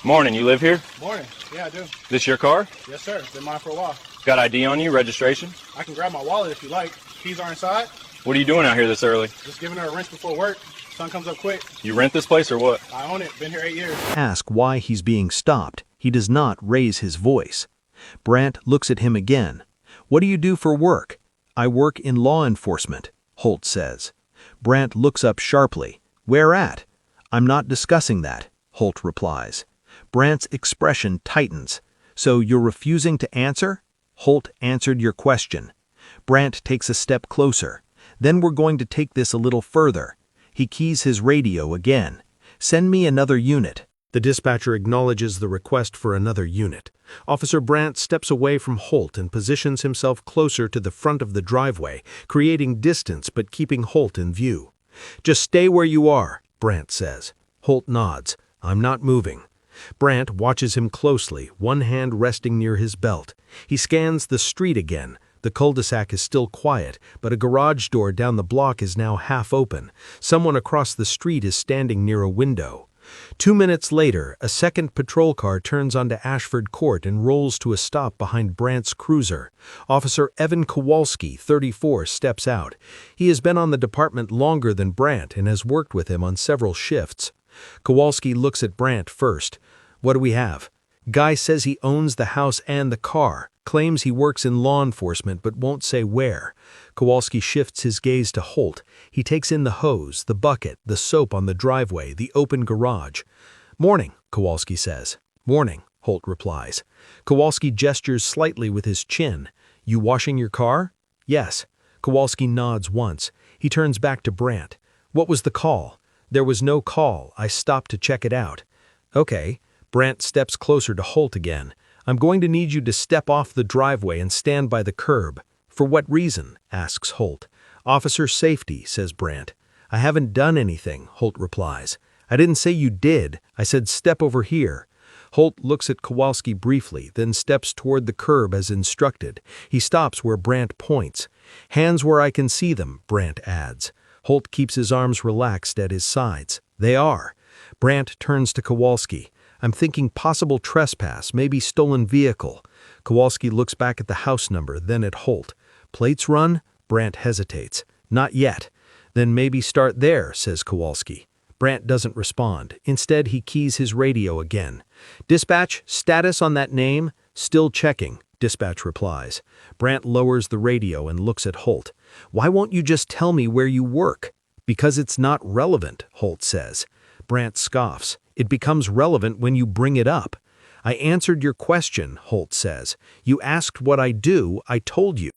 Morning, you live here? Morning. Yeah, I do. This your car? Yes, sir. Been mine for a while. Got ID on you, registration? I can grab my wallet if you like. Keys are inside. What are you doing out here this early? Just giving her a rinse before work. Sun comes up quick. You rent this place or what? I own it. Been here 8 years. Ask why he's being stopped. He does not raise his voice. Brant looks at him again. What do you do for work? I work in law enforcement, Holt says. Brant looks up sharply. Where at? I'm not discussing that, Holt replies. Brant's expression tightens. So you're refusing to answer? Holt answered your question. Brant takes a step closer. Then we're going to take this a little further. He keys his radio again. Send me another unit. The dispatcher acknowledges the request for another unit. Officer Brant steps away from Holt and positions himself closer to the front of the driveway, creating distance but keeping Holt in view. Just stay where you are, Brant says. Holt nods. I'm not moving. Brant watches him closely, one hand resting near his belt. He scans the street again. The cul-de-sac is still quiet, but a garage door down the block is now half open. Someone across the street is standing near a window. 2 minutes later, a second patrol car turns onto Ashford Court and rolls to a stop behind Brant's cruiser. Officer Evan Kowalski, 34, steps out. He has been on the department longer than Brant and has worked with him on several shifts. Kowalski looks at Brant first. What do we have? Guy says he owns the house and the car, claims he works in law enforcement but won't say where. Kowalski shifts his gaze to Holt. He takes in the hose, the bucket, the soap on the driveway, the open garage. Morning, Kowalski says. Morning, Holt replies. Kowalski gestures slightly with his chin. You washing your car? Yes. Kowalski nods once. He turns back to Brant. What was the call? There was no call. I stopped to check it out. Okay. Brant steps closer to Holt again. I'm going to need you to step off the driveway and stand by the curb. For what reason? Asks Holt. Officer safety, says Brant. I haven't done anything, Holt replies. I didn't say you did. I said step over here. Holt looks at Kowalski briefly, then steps toward the curb as instructed. He stops where Brant points. Hands where I can see them, Brant adds. Holt keeps his arms relaxed at his sides. They are. Brant turns to Kowalski. I'm thinking possible trespass, maybe stolen vehicle. Kowalski looks back at the house number, then at Holt. Plates run? Brant hesitates. Not yet. Then maybe start there, says Kowalski. Brant doesn't respond. Instead, he keys his radio again. Dispatch, status on that name? Still checking, dispatch replies. Brant lowers the radio and looks at Holt. Why won't you just tell me where you work? Because it's not relevant, Holt says. Brant scoffs. It becomes relevant when you bring it up. I answered your question, Holt says. You asked what I do, I told you.